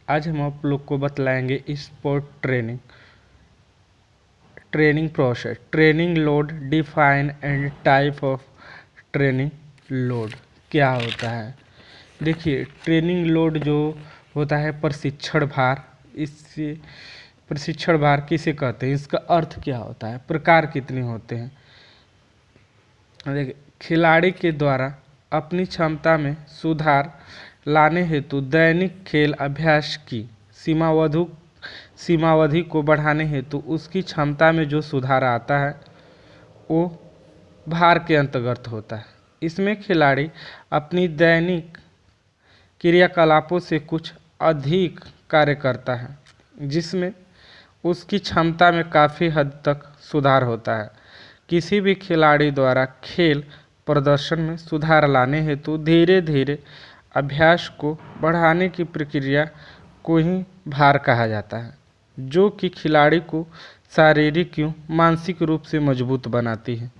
आज हम आप लोग को बतलाएंगे sport training process, training load, define and type of training load क्या होता है। देखिए, ट्रेनिंग लोड जो होता है प्रशिक्षण भार, इससे प्रशिक्षण भार किसे कहते हैं, इसका अर्थ क्या होता है, प्रकार कितने होते हैं। देखिए, खिलाड़ी के द्वारा अपनी क्षमता में सुधार लाने हेतु दैनिक खेल अभ्यास की सीमावधि को बढ़ाने हेतु उसकी क्षमता में जो सुधार आता है वो भार के अंतर्गत होता है। इसमें खिलाड़ी अपनी दैनिक क्रियाकलापों से कुछ अधिक कार्य करता है जिसमें उसकी क्षमता में काफ़ी हद तक सुधार होता है। किसी भी खिलाड़ी द्वारा खेल प्रदर्शन में सुधार लाने हेतु धीरे धीरे अभ्यास को बढ़ाने की प्रक्रिया को ही भार कहा जाता है, जो कि खिलाड़ी को शारीरिक एवं मानसिक रूप से मजबूत बनाती है।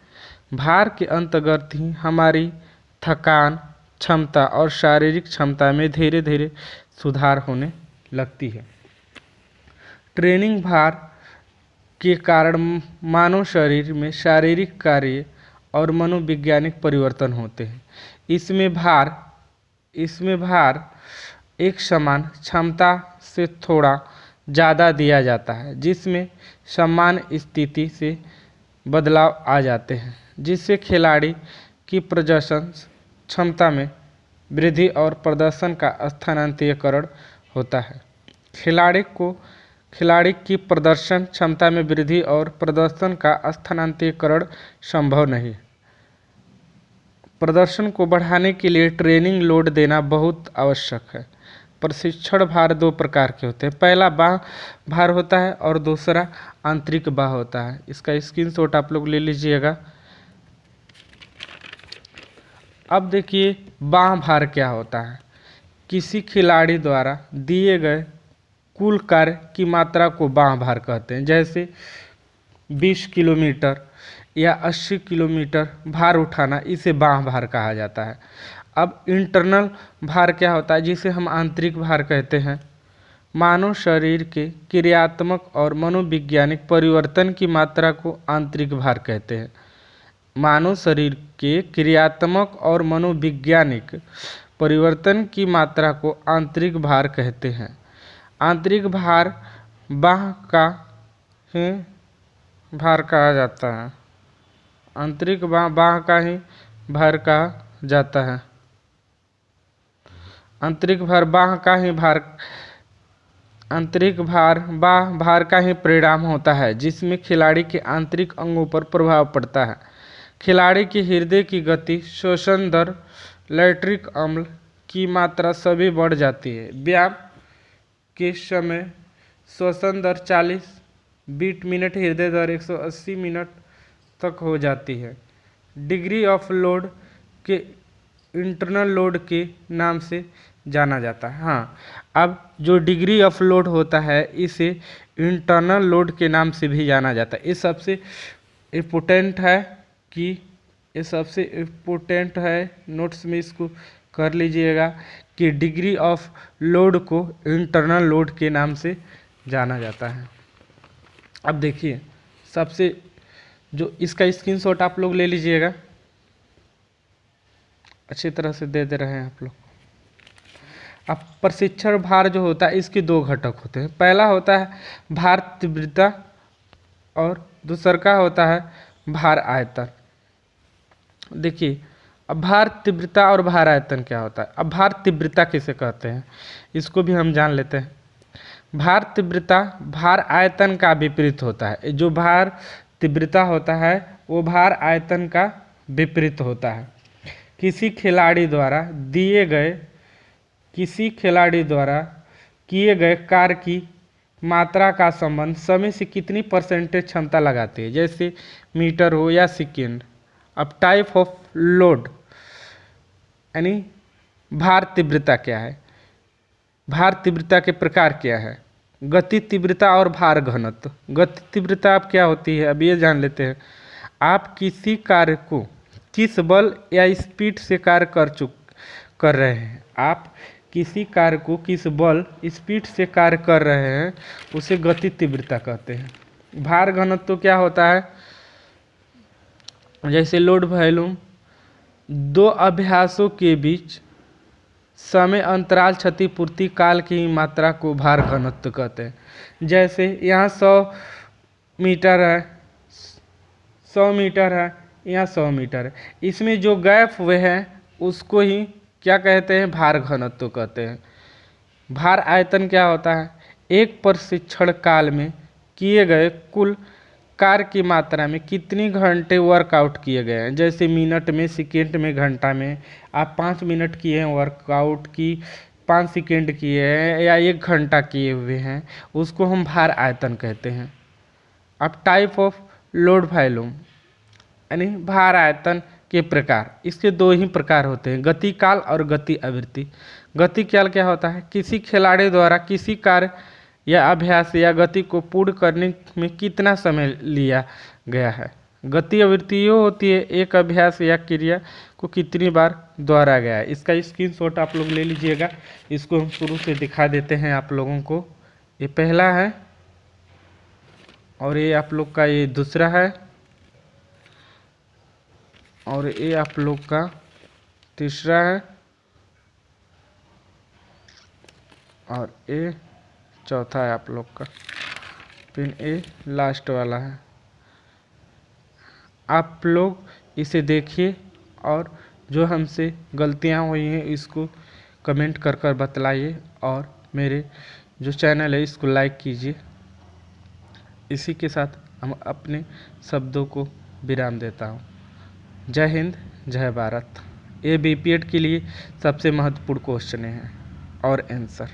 भार के अंतर्गत ही हमारी थकान, क्षमता और शारीरिक क्षमता में धीरे धीरे सुधार होने लगती है। ट्रेनिंग भार के कारण मानव शरीर में शारीरिक कार्य और मनोवैज्ञानिक परिवर्तन होते हैं। इसमें भार एक समान क्षमता से थोड़ा ज़्यादा दिया जाता है, जिसमें समान स्थिति से बदलाव आ जाते हैं, जिससे खिलाड़ी की प्रदर्शन क्षमता में वृद्धि और प्रदर्शन का स्थानांतरीकरण होता है। खिलाड़ी की प्रदर्शन क्षमता में वृद्धि और प्रदर्शन का स्थानांतरीकरण संभव नहीं। प्रदर्शन को बढ़ाने के लिए ट्रेनिंग लोड देना बहुत आवश्यक है। प्रशिक्षण भार दो प्रकार के होते हैं, पहला बाह्य भार होता है और दूसरा आंतरिक भार होता है। इसका स्क्रीनशॉट आप लोग ले लीजिएगा। अब देखिए, बाह्य भार क्या होता है। किसी खिलाड़ी द्वारा दिए गए कुल कार्य की मात्रा को बाह्य भार कहते हैं। जैसे 20 किलोमीटर या 80 किलोमीटर भार उठाना, इसे बाह्य भार कहा जाता है। अब इंटरनल भार क्या होता है, जिसे हम आंतरिक भार कहते हैं। मानव शरीर के क्रियात्मक और मनोवैज्ञानिक परिवर्तन की मात्रा को आंतरिक भार कहते हैं। मानव शरीर के क्रियात्मक और मनोवैज्ञानिक परिवर्तन की मात्रा को आंतरिक भार कहते हैं। आंतरिक भार बाह्य का ही भार कहा जाता है। आंतरिक बाह्य का ही भार कहा जाता है। आंतरिक भार बाह्य भार का ही परिणाम होता है, जिसमें खिलाड़ी के आंतरिक अंगों पर प्रभाव पड़ता है। खिलाड़ी की हृदय की गति, श्वसन दर, लैक्टिक अम्ल की मात्रा सभी बढ़ जाती है। व्यायाम के समय श्वसन दर 40 बीट मिनट, हृदय दर 180 मिनट तक हो जाती है। डिग्री ऑफ लोड के इंटरनल लोड के नाम से जाना जाता है। हाँ, अब जो डिग्री ऑफ लोड होता है इसे इंटरनल लोड के नाम से भी जाना जाता है। ये सबसे इम्पोर्टेंट है, नोट्स में इसको कर लीजिएगा कि डिग्री ऑफ लोड को इंटरनल लोड के नाम से जाना जाता है। अब देखिए, सबसे जो इसका स्क्रीनशॉट आप लोग ले लीजिएगा, अच्छी तरह से दे रहे हैं आप लोग। अब प्रशिक्षण भार जो होता है, इसके दो घटक होते हैं। पहला होता है भार तीव्रता और दूसरा का होता है भार आयतन। देखिए, अब भार तीव्रता और भार आयतन क्या होता है। अब भार तीव्रता किसे कहते हैं, इसको भी हम जान लेते हैं। भार तीव्रता भार आयतन का विपरीत होता है। जो भार तीव्रता होता है वो भार आयतन का विपरीत होता है। किसी खिलाड़ी द्वारा किए गए कार्य की मात्रा का संबंध समय से कितनी परसेंटेज क्षमता लगाती है, जैसे मीटर हो या सेकेंड। अब टाइप ऑफ लोड यानी भार तीव्रता क्या है, भार तीव्रता के प्रकार क्या है। गति तीव्रता और भार घनत्व। गति तीव्रता अब क्या होती है, अब ये जान लेते हैं। आप किसी कार्य को किस बल या स्पीड से कार्य कर रहे हैं। आप किसी कार्य को किस बल स्पीड से कार्य कर रहे हैं उसे गति तीव्रता कहते हैं। भार घनत्व तो क्या होता है, जैसे लोड वॉल्यूम दो अभ्यासों के बीच समय अंतराल क्षतिपूर्ति काल की मात्रा को भार घनत्व कहते हैं। जैसे यहाँ 100 मीटर है, 100 मीटर है, यहाँ 100 मीटर है, इसमें जो गैप हुए हैं उसको ही क्या कहते हैं, भार घनत्व कहते हैं। भार आयतन क्या होता है, एक प्रशिक्षण काल में किए गए कुल कार्य की मात्रा में कितनी घंटे वर्कआउट किए गए हैं। जैसे मिनट में, सेकेंड में, घंटा में, आप 5 मिनट किए हैं वर्कआउट की, 5 सेकेंड किए हैं या 1 घंटा किए हुए हैं, उसको हम भार आयतन कहते हैं। अब टाइप ऑफ लोड वॉल्यूम यानी भार आयतन के प्रकार, इसके 2 ही प्रकार होते हैं, गति काल और गति आवृत्ति। गति काल क्या होता है, किसी खिलाड़ी द्वारा किसी कार्य या अभ्यास या गति को पूर्ण करने में कितना समय लिया गया है। गति आवृत्ति ये होती है एक अभ्यास या क्रिया को कितनी बार दोहराया गया है। इसका स्क्रीनशॉट आप लोग ले लीजिएगा। इसको हम शुरू से दिखा देते हैं आप लोगों को। ये पहला है और ये आप लोग का ये दूसरा है और ये आप लोग का तीसरा है और ये चौथा है आप लोग का, फिर ये लास्ट वाला है। आप लोग इसे देखिए और जो हमसे गलतियां हुई हैं इसको कमेंट कर कर बतलाइए और मेरे जो चैनल है इसको लाइक कीजिए। इसी के साथ हम अपने शब्दों को विराम देता हूँ। जय हिंद, जय भारत। ये बीपीएड के लिए सबसे महत्वपूर्ण क्वेश्चन है और आंसर।